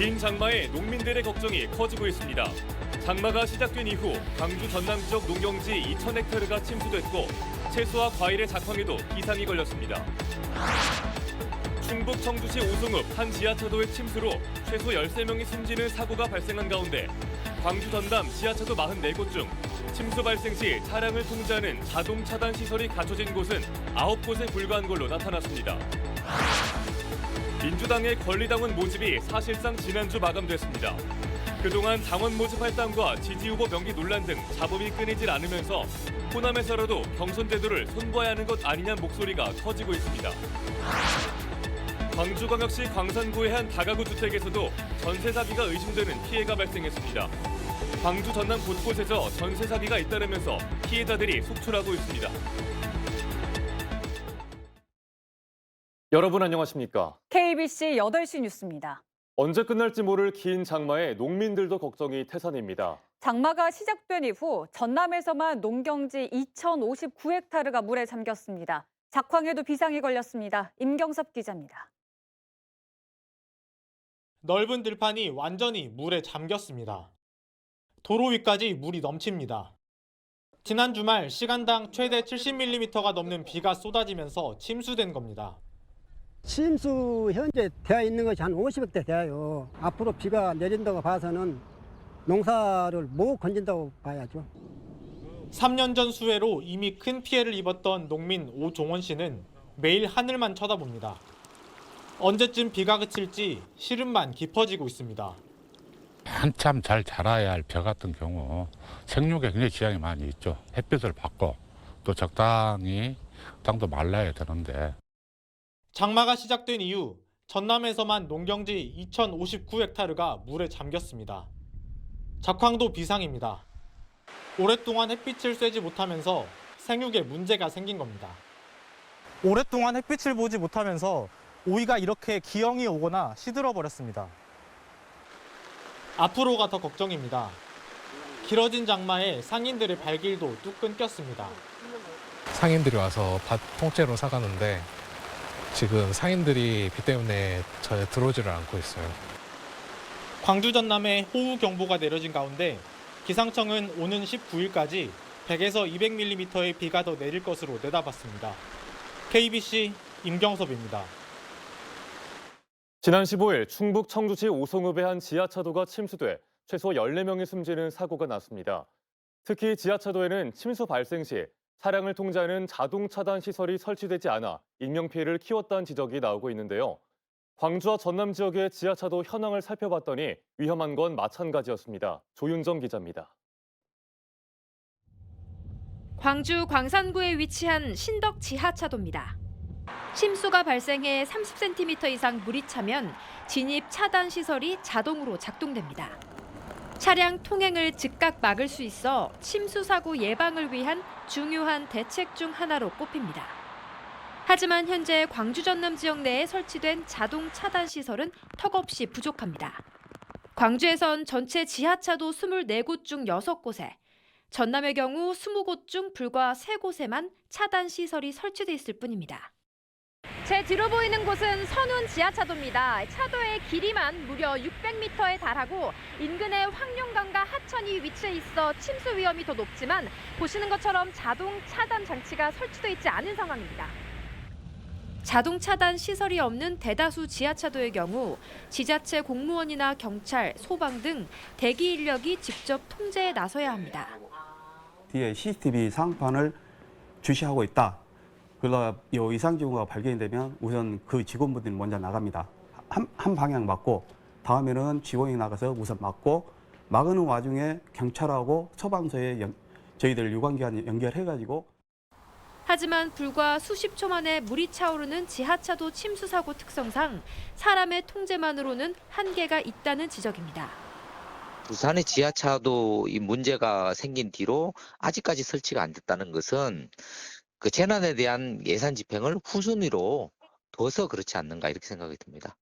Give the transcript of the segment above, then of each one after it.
긴 장마에 농민들의 걱정이 커지고 있습니다. 장마가 시작된 이후 광주 전남 지역 농경지 2,000헥타르가 침수됐고 채소와 과일의 작황에도 이상이 걸렸습니다. 충북 청주시 오송읍 한 지하차도의 침수로 최소 13명이 숨지는 사고가 발생한 가운데 광주 전남 지하차도 44곳 중 침수 발생 시 차량을 통제하는 자동 차단 시설이 갖춰진 곳은 9곳에 불과한 걸로 나타났습니다. 민주당의 권리당원 모집이 사실상 지난주 마감됐습니다. 그동안 당원 모집 할당과 지지 후보 명기 논란 등 잡음이 끊이질 않으면서 호남에서라도 경선 제도를 손봐야 하는 것 아니냐는 목소리가 커지고 있습니다. 광주광역시 광산구의 한 다가구 주택에서도 전세 사기가 의심되는 피해가 발생했습니다. 광주 전남 곳곳에서 전세 사기가 잇따르면서 피해자들이 속출하고 있습니다. 여러분 안녕하십니까? KBC 8시 뉴스입니다. 언제 끝날지 모를 긴 장마에 농민들도 걱정이 태산입니다. 장마가 시작된 이후 전남에서만 농경지 2,059헥타르가 물에 잠겼습니다. 작황에도 비상이 걸렸습니다. 임경섭 기자입니다. 넓은 들판이 완전히 물에 잠겼습니다. 도로 위까지 물이 넘칩니다. 지난 주말 시간당 최대 70mm가 넘는 비가 쏟아지면서 침수된 겁니다. 침수 현재 되어 있는 것이 한 50억 대 돼요. 앞으로 비가 내린다고 봐서는 농사를 못 건진다고 봐야죠. 3년 전 수해로 이미 큰 피해를 입었던 농민 오종원 씨는 매일 하늘만 쳐다봅니다. 언제쯤 비가 그칠지 시름만 깊어지고 있습니다. 한참 잘 자라야 할 벼 같은 경우 생육에 굉장히 지장이 많이 있죠. 햇빛을 받고 또 적당히 땅도 말라야 되는데. 장마가 시작된 이후 전남에서만 농경지 2,059헥타르가 물에 잠겼습니다. 작황도 비상입니다. 오랫동안 햇빛을 쐬지 못하면서 생육에 문제가 생긴 겁니다. 오랫동안 햇빛을 보지 못하면서 오이가 이렇게 기형이 오거나 시들어 버렸습니다. 앞으로가 더 걱정입니다. 길어진 장마에 상인들의 발길도 뚝 끊겼습니다. 상인들이 와서 밭 통째로 사가는데 지금 상인들이 비 때문에 전혀 들어오지를 않고 있어요. 광주 전남에 호우경보가 내려진 가운데 기상청은 오는 19일까지 100에서 200mm의 비가 더 내릴 것으로 내다봤습니다. KBC 임경섭입니다. 지난 15일 충북 청주시 오송읍의 한 지하차도가 침수돼 최소 14명이 숨지는 사고가 났습니다. 특히 지하차도에는 침수 발생 시 차량을 통제하는 자동 차단 시설이 설치되지 않아 인명피해를 키웠다는 지적이 나오고 있는데요. 광주와 전남 지역의 지하차도 현황을 살펴봤더니 위험한 건 마찬가지였습니다. 조윤정 기자입니다. 광주 광산구에 위치한 신덕 지하차도입니다. 침수가 발생해 30cm 이상 물이 차면 진입 차단 시설이 자동으로 작동됩니다. 차량 통행을 즉각 막을 수 있어 침수 사고 예방을 위한 중요한 대책 중 하나로 꼽힙니다. 하지만 현재 광주 전남 지역 내에 설치된 자동 차단 시설은 턱없이 부족합니다. 광주에선 전체 지하차도 24곳 중 6곳에, 전남의 경우 20곳 중 불과 3곳에만 차단 시설이 설치돼 있을 뿐입니다. 제 뒤로 보이는 곳은 선운 지하차도입니다. 차도의 길이만 무려 600m에 달하고 인근에 황룡강과 하천이 위치해 있어 침수 위험이 더 높지만 보시는 것처럼 자동 차단 장치가 설치돼 있지 않은 상황입니다. 자동 차단 시설이 없는 대다수 지하차도의 경우 지자체 공무원이나 경찰, 소방 등 대기 인력이 직접 통제에 나서야 합니다. 뒤에 CCTV 상판을 주시하고 있다. 그러다 이 이상 징후가 발견이 되면 우선 그 직원분들이 먼저 나갑니다. 한 방향 막고 다음에는 직원이 나가서 우선 막고 막는 와중에 경찰하고 소방서에 저희들 유관기관 연결해가지고. 하지만 불과 수십 초 만에 물이 차오르는 지하차도 침수 사고 특성상 사람의 통제만으로는 한계가 있다는 지적입니다. 부산의 지하차도 이 문제가 생긴 뒤로 아직까지 설치가 안 됐다는 것은 그 재난에 대한 예산 집행을 후순위로 둬서 그렇지 않는가 이렇게 생각이 듭니다.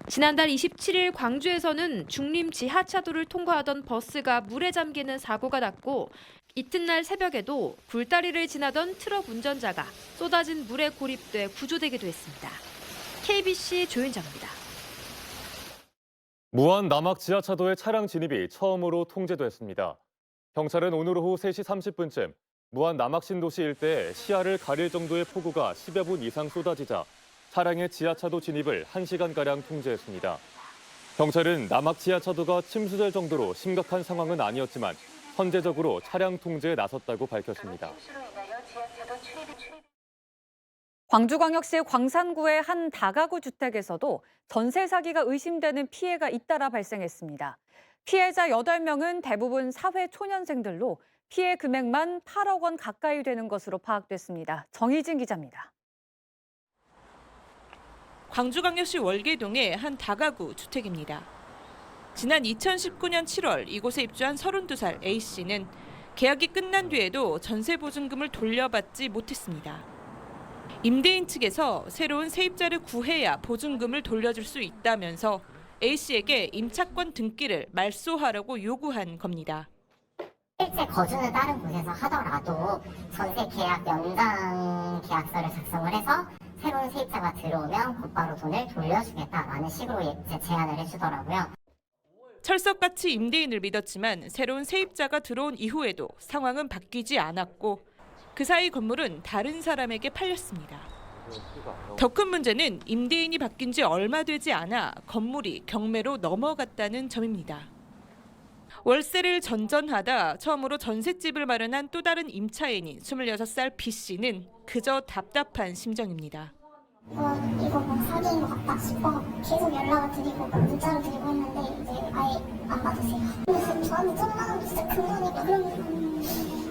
지난달 27일 광주에서는 중림 지하차도를 통과하던 버스가 물에 잠기는 사고가 났고 이튿날 새벽에도 굴다리를 지나던 트럭 운전자가 쏟아진 물에 고립돼 구조되기도 했습니다. KBC 조윤정입니다. 무안 남악 지하차도의 차량 진입이 처음으로 통제됐습니다. 경찰은 오늘 오후 3시 30분쯤 무안 남악 신도시 일대에 시야를 가릴 정도의 폭우가 10여 분 이상 쏟아지자 차량의 지하차도 진입을 1시간가량 통제했습니다. 경찰은 남악 지하차도가 침수될 정도로 심각한 상황은 아니었지만 선제적으로 차량 통제에 나섰다고 밝혔습니다. 광주광역시 광산구의 한 다가구 주택에서도 전세 사기가 의심되는 피해가 잇따라 발생했습니다. 피해자 8명은 대부분 사회 초년생들로 피해 금액만 8억 원 가까이 되는 것으로 파악됐습니다. 정희진 기자입니다. 광주광역시 월계동의 한 다가구 주택입니다. 지난 2019년 7월 이곳에 입주한 32살 A씨는 계약이 끝난 뒤에도 전세 보증금을 돌려받지 못했습니다. 임대인 측에서 새로운 세입자를 구해야 보증금을 돌려줄 수 있다면서 A씨에게 임차권 등기를 말소하라고 요구한 겁니다. 실제 거주는 다른 곳에서 하더라도 전세 계약 연장 계약서를 작성을 해서 새로운 세입자가 들어오면 곧바로 돈을 돌려주겠다라는 식으로 이제 제안을 해주더라고요. 철석같이 임대인을 믿었지만 새로운 세입자가 들어온 이후에도 상황은 바뀌지 않았고 그 사이 건물은 다른 사람에게 팔렸습니다. 더 큰 문제는 임대인이 바뀐 지 얼마 되지 않아 건물이 경매로 넘어갔다는 점입니다. 월세를 전전하다 처음으로 전셋집을 마련한 또 다른 임차인인 26살 B씨는 그저 답답한 심정입니다. 이거 뭐 사기인 것 같다 싶어 계속 연락을 드리고 문자를 드리고 했는데 이제 아예 안 받으세요. 근데 저한테 1,000만 원도 진짜 큰 돈이니까 그러면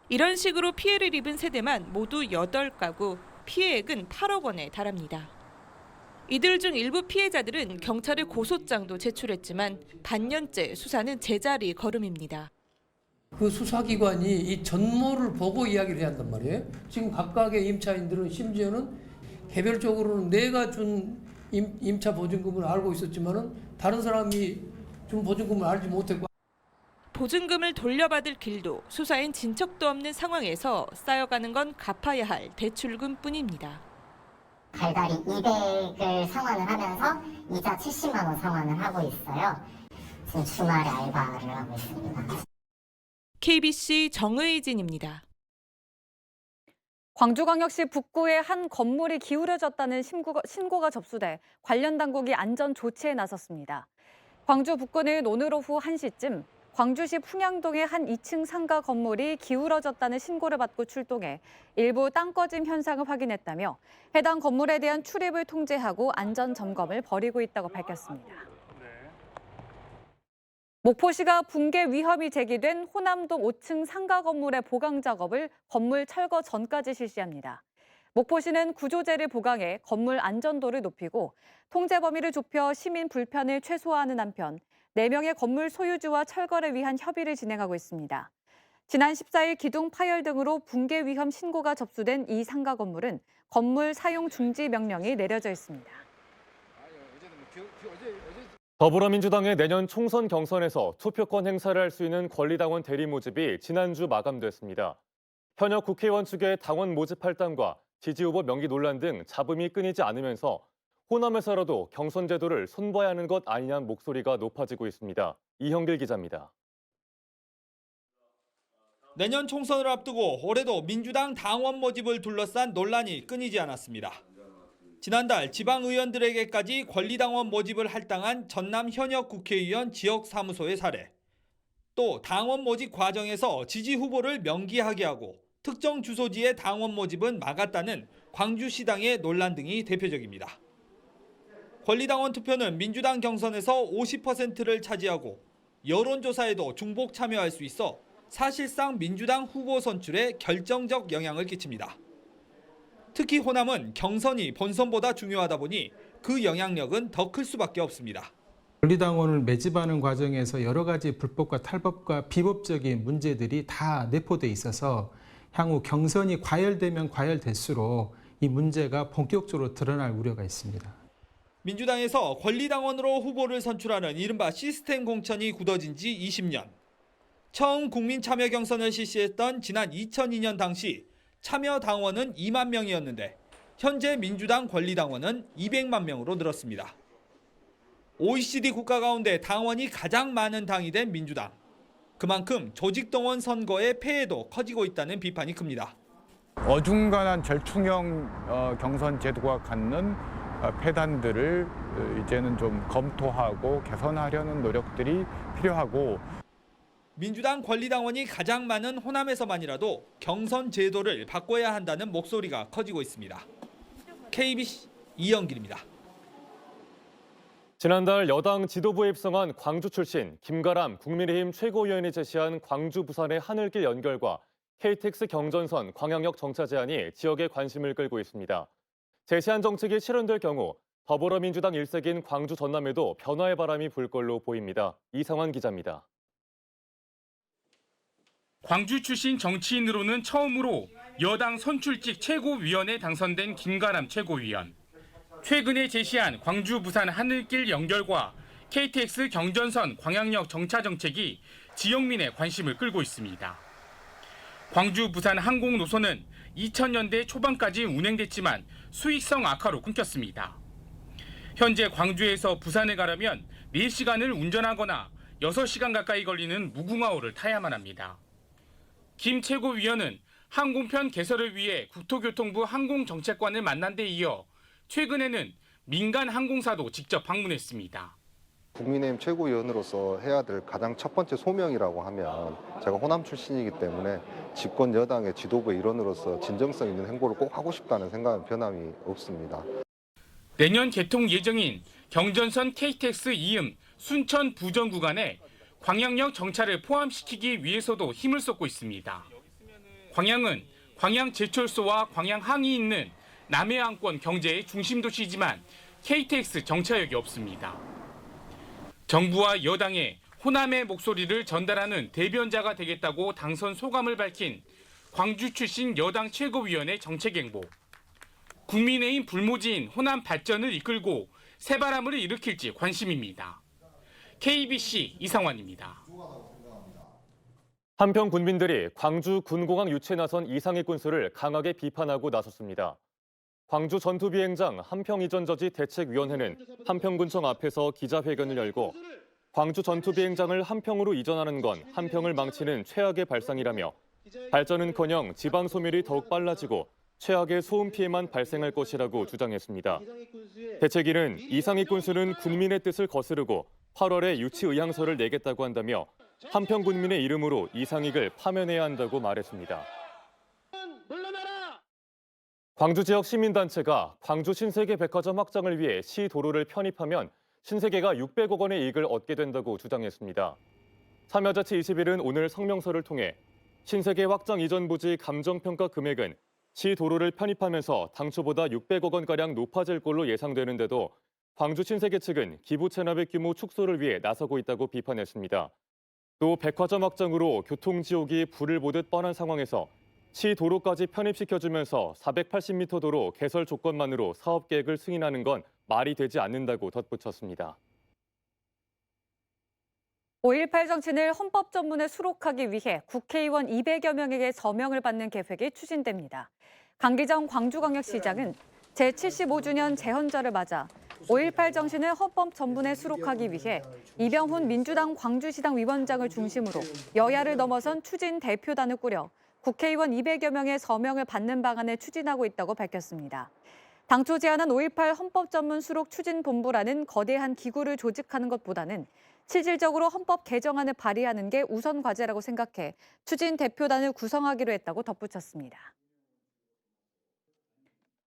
이런 식으로 피해를 입은 세대만 모두 8가구, 피해액은 8억 원에 달합니다. 이들 중 일부 피해자들은 경찰에 고소장도 제출했지만 반년째 수사는 제자리 걸음입니다. 그 수사기관이 이 전모를 보고 이야기를 해야 한단 말이에요. 지금 각각의 임차인들은 심지어는 개별적으로는 내가 준 임차 보증금을 알고 있었지만은 다른 사람이 준 보증금을 알지 못했고. 보증금을 돌려받을 길도 수사엔 진척도 없는 상황에서 쌓여가는 건 갚아야 할 대출금뿐입니다. 달달이 200을 상환을 하면서 이자 70만 원 상환을 하고 있어요. 지금 주말에 알바를 하고 있습니다. KBC 정의진입니다. 광주광역시 북구의 한 건물이 기울어졌다는 신고가 접수돼 관련 당국이 안전 조치에 나섰습니다. 광주 북구는 오늘 오후 1시쯤 광주시 풍양동의 한 2층 상가 건물이 기울어졌다는 신고를 받고 출동해 일부 땅 꺼짐 현상을 확인했다며 해당 건물에 대한 출입을 통제하고 안전 점검을 벌이고 있다고 밝혔습니다. 목포시가 붕괴 위험이 제기된 호남동 5층 상가 건물의 보강 작업을 건물 철거 전까지 실시합니다. 목포시는 구조재를 보강해 건물 안전도를 높이고 통제 범위를 좁혀 시민 불편을 최소화하는 한편 4명의 건물 소유주와 철거를 위한 협의를 진행하고 있습니다. 지난 14일 기둥 파열 등으로 붕괴 위험 신고가 접수된 이 상가 건물은 건물 사용 중지 명령이 내려져 있습니다. 더불어민주당의 내년 총선 경선에서 투표권 행사를 할 수 있는 권리당원 대리 모집이 지난주 마감됐습니다. 현역 국회의원 측의 당원 모집 할당과 지지 후보 명기 논란 등 잡음이 끊이지 않으면서 호남에서라도 경선 제도를 손봐야 하는 것 아니냐는 목소리가 높아지고 있습니다. 이형길 기자입니다. 내년 총선을 앞두고 올해도 민주당 당원 모집을 둘러싼 논란이 끊이지 않았습니다. 지난달 지방의원들에게까지 권리당원 모집을 할당한 전남 현역 국회의원 지역사무소의 사례, 또 당원 모집 과정에서 지지 후보를 명기하게 하고 특정 주소지의 당원 모집은 막았다는 광주시당의 논란 등이 대표적입니다. 권리당원 투표는 민주당 경선에서 50%를 차지하고 여론조사에도 중복 참여할 수 있어 사실상 민주당 후보 선출에 결정적 영향을 끼칩니다. 특히 호남은 경선이 본선보다 중요하다 보니 그 영향력은 더 클 수밖에 없습니다. 권리당원을 매집하는 과정에서 여러 가지 불법과 탈법과 비법적인 문제들이 다 내포돼 있어서 향후 경선이 과열되면 과열될수록 이 문제가 본격적으로 드러날 우려가 있습니다. 민주당에서 권리당원으로 후보를 선출하는 이른바 시스템 공천이 굳어진 지 20년. 처음 국민참여 경선을 실시했던 지난 2002년 당시 참여 당원은 2만 명이었는데 현재 민주당 권리당원은 200만 명으로 늘었습니다. OECD 국가 가운데 당원이 가장 많은 당이 된 민주당. 그만큼 조직동원 선거의 폐해도 커지고 있다는 비판이 큽니다. 어중간한 절충형 경선 제도가 갖는 폐단들을 이제는 좀 검토하고 개선하려는 노력들이 필요하고, 민주당 권리당원이 가장 많은 호남에서만이라도 경선 제도를 바꿔야 한다는 목소리가 커지고 있습니다. KBC 이영길입니다. 지난달 여당 지도부에 입성한 광주 출신 김가람 국민의힘 최고위원이 제시한 광주 부산의 하늘길 연결과 KTX 경전선 광양역 정차 제안이 지역의 관심을 끌고 있습니다. 제시한 정책이 실현될 경우 더불어민주당 일색인 광주 전남에도 변화의 바람이 불 걸로 보입니다. 이상환 기자입니다. 광주 출신 정치인으로는 처음으로 여당 선출직 최고위원에 당선된 김가람 최고위원. 최근에 제시한 광주 부산 하늘길 연결과 KTX 경전선 광양역 정차 정책이 지역민의 관심을 끌고 있습니다. 광주 부산 항공 노선은 2000년대 초반까지 운행됐지만 수익성 악화로 끊겼습니다. 현재 광주에서 부산에 가려면 4시간을 운전하거나 6시간 가까이 걸리는 무궁화호를 타야만 합니다. 김 최고위원은 항공편 개설을 위해 국토교통부 항공정책관을 만난 데 이어 최근에는 민간 항공사도 직접 방문했습니다. 국민의힘 최고위원으로서 해야 될 가장 첫 번째 소명이라고 하면 제가 호남 출신이기 때문에 집권 여당의 지도부의 일원으로서 진정성 있는 행보를 꼭 하고 싶다는 생각은 변함이 없습니다. 내년 개통 예정인 경전선 KTX 이음 순천 부정 구간에 광양역 정차를 포함시키기 위해서도 힘을 쏟고 있습니다. 광양은 광양제철소와 광양항이 있는 남해안권 경제의 중심 도시지만 KTX 정차역이 없습니다. 정부와 여당의 호남의 목소리를 전달하는 대변자가 되겠다고 당선 소감을 밝힌 광주 출신 여당 최고위원의 정책 행보. 국민의힘 불모지인 호남 발전을 이끌고 새바람을 일으킬지 관심입니다. KBC 이상환입니다. 한편 군민들이 광주 군공항 유치에 나선 이상익 군수를 강하게 비판하고 나섰습니다. 광주 전투비행장 한평이전저지 대책위원회는 한평군청 앞에서 기자회견을 열고 광주 전투비행장을 한평으로 이전하는 건 한평을 망치는 최악의 발상이라며 발전은커녕 지방 소멸이 더욱 빨라지고 최악의 소음 피해만 발생할 것이라고 주장했습니다. 대책위는 이상익 군수는 군민의 뜻을 거스르고 8월에 유치 의향서를 내겠다고 한다며 한평 군민의 이름으로 이상익을 파면해야 한다고 말했습니다. 광주 지역 시민단체가 광주 신세계 백화점 확장을 위해 시 도로를 편입하면 신세계가 600억 원의 이익을 얻게 된다고 주장했습니다. 참여자치 21은 오늘 성명서를 통해 신세계 확장 이전 부지 감정평가 금액은 시 도로를 편입하면서 당초보다 600억 원가량 높아질 걸로 예상되는데도 광주 신세계 측은 기부 체납의 규모 축소를 위해 나서고 있다고 비판했습니다. 또 백화점 확장으로 교통지옥이 불을 보듯 뻔한 상황에서 시 도로까지 편입시켜주면서 480m 도로 개설 조건만으로 사업 계획을 승인하는 건 말이 되지 않는다고 덧붙였습니다. 5.18 정신을 헌법 전문에 수록하기 위해 국회의원 200여 명에게 서명을 받는 계획이 추진됩니다. 강기정 광주광역시장은 제75주년 재헌절을 맞아 5.18 정신을 헌법 전문에 수록하기 위해 이병훈 민주당 광주시당 위원장을 중심으로 여야를 넘어선 추진 대표단을 꾸려 국회의원 200여 명의 서명을 받는 방안을 추진하고 있다고 밝혔습니다. 당초 제안한 5.18 헌법 전문 수록 추진본부라는 거대한 기구를 조직하는 것보다는 실질적으로 헌법 개정안을 발의하는 게 우선 과제라고 생각해 추진 대표단을 구성하기로 했다고 덧붙였습니다.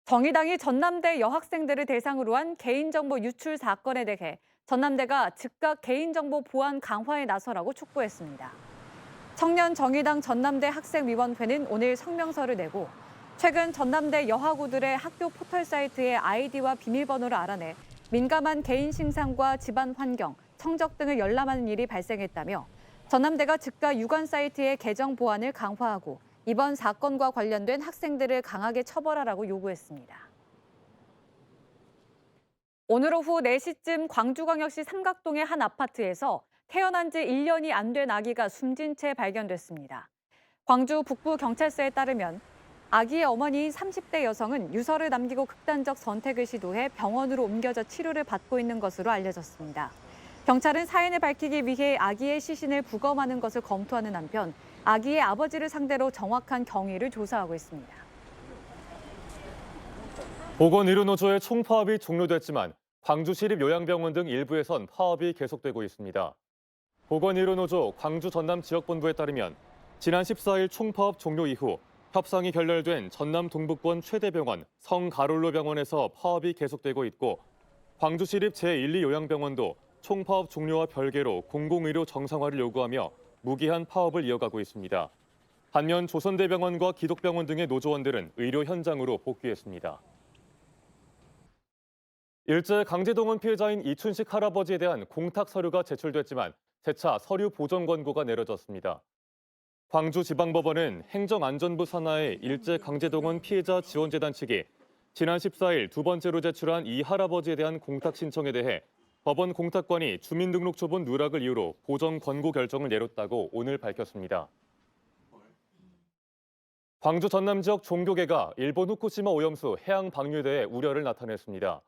정의당이 전남대 여학생들을 대상으로 한 개인정보 유출 사건에 대해 전남대가 즉각 개인정보 보안 강화에 나서라고 촉구했습니다. 청년 정의당 전남대 학생위원회는 오늘 성명서를 내고 최근 전남대 여하구들의 학교 포털 사이트의 아이디와 비밀번호를 알아내 민감한 개인 신상과 집안 환경, 성적 등을 열람하는 일이 발생했다며 전남대가 즉각 유관 사이트의 계정 보안을 강화하고 이번 사건과 관련된 학생들을 강하게 처벌하라고 요구했습니다. 오늘 오후 4시쯤 광주광역시 삼각동의 한 아파트에서 태어난 지 1년이 안 된 아기가 숨진 채 발견됐습니다. 광주 북부경찰서에 따르면 아기의 어머니인 30대 여성은 유서를 남기고 극단적 선택을 시도해 병원으로 옮겨져 치료를 받고 있는 것으로 알려졌습니다. 경찰은 사인을 밝히기 위해 아기의 시신을 부검하는 것을 검토하는 한편 아기의 아버지를 상대로 정확한 경위를 조사하고 있습니다. 보건의료노조의 총파업이 종료됐지만 광주시립요양병원 등 일부에선 파업이 계속되고 있습니다. 보건의료노조 광주 전남 지역본부에 따르면 지난 14일 총파업 종료 이후 협상이 결렬된 전남 동북권 최대병원 성가롤로병원에서 파업이 계속되고 있고 광주시립 제1-2요양병원도 총파업 종료와 별개로 공공의료 정상화를 요구하며 무기한 파업을 이어가고 있습니다. 반면 조선대병원과 기독병원 등의 노조원들은 의료 현장으로 복귀했습니다. 일제 강제동원 피해자인 이춘식 할아버지에 대한 공탁 서류가 제출됐지만 재차 서류 보정 권고가 내려졌습니다. 광주지방법원은 행정안전부 산하의 일제 강제동원 피해자 지원재단 측이 지난 14일 두 번째로 제출한 이 할아버지에 대한 공탁 신청에 대해 법원 공탁관이 주민등록초본 누락을 이유로 보정 권고 결정을 내렸다고 오늘 밝혔습니다. 광주 전남 지역 종교계가 일본 후쿠시마 오염수 해양 방류에 대해 우려를 나타냈습니다.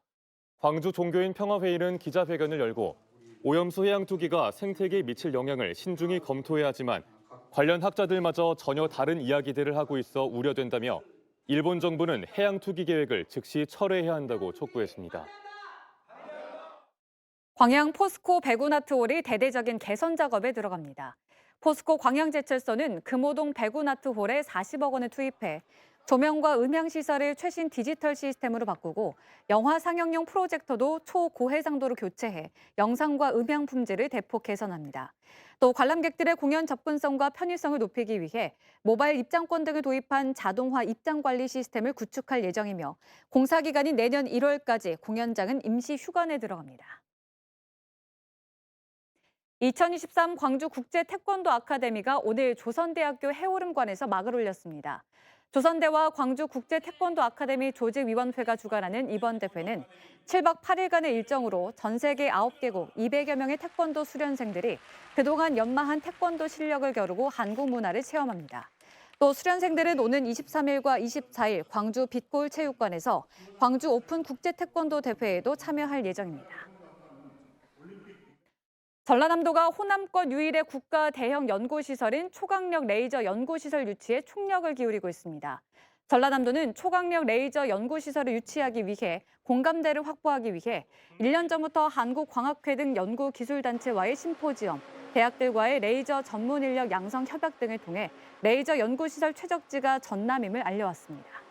광주 종교인 평화회의는 기자회견을 열고 오염수 해양 투기가 생태계에 미칠 영향을 신중히 검토해야 하지만 관련 학자들마저 전혀 다른 이야기들을 하고 있어 우려된다며 일본 정부는 해양 투기 계획을 즉시 철회해야 한다고 촉구했습니다. 광양 포스코 배구나트홀이 대대적인 개선 작업에 들어갑니다. 포스코 광양제철소는 금호동 배구나트홀에 40억 원을 투입해 조명과 음향 시설을 최신 디지털 시스템으로 바꾸고 영화 상영용 프로젝터도 초고해상도로 교체해 영상과 음향 품질을 대폭 개선합니다. 또 관람객들의 공연 접근성과 편의성을 높이기 위해 모바일 입장권 등을 도입한 자동화 입장 관리 시스템을 구축할 예정이며 공사 기간인 내년 1월까지 공연장은 임시 휴관에 들어갑니다. 2023 광주 국제 태권도 아카데미가 오늘 조선대학교 해오름관에서 막을 올렸습니다. 조선대와 광주 국제 태권도 아카데미 조직위원회가 주관하는 이번 대회는 7박 8일간의 일정으로 전 세계 9개국 200여 명의 태권도 수련생들이 그동안 연마한 태권도 실력을 겨루고 한국 문화를 체험합니다. 또 수련생들은 오는 23일과 24일 광주 빛골 체육관에서 광주 오픈 국제 태권도 대회에도 참여할 예정입니다. 전라남도가 호남권 유일의 국가 대형 연구시설인 초강력 레이저 연구시설 유치에 총력을 기울이고 있습니다. 전라남도는 초강력 레이저 연구시설을 유치하기 위해 공감대를 확보하기 위해 1년 전부터 한국광학회 등 연구기술단체와의 심포지엄, 대학들과의 레이저 전문 인력 양성 협약 등을 통해 레이저 연구시설 최적지가 전남임을 알려왔습니다.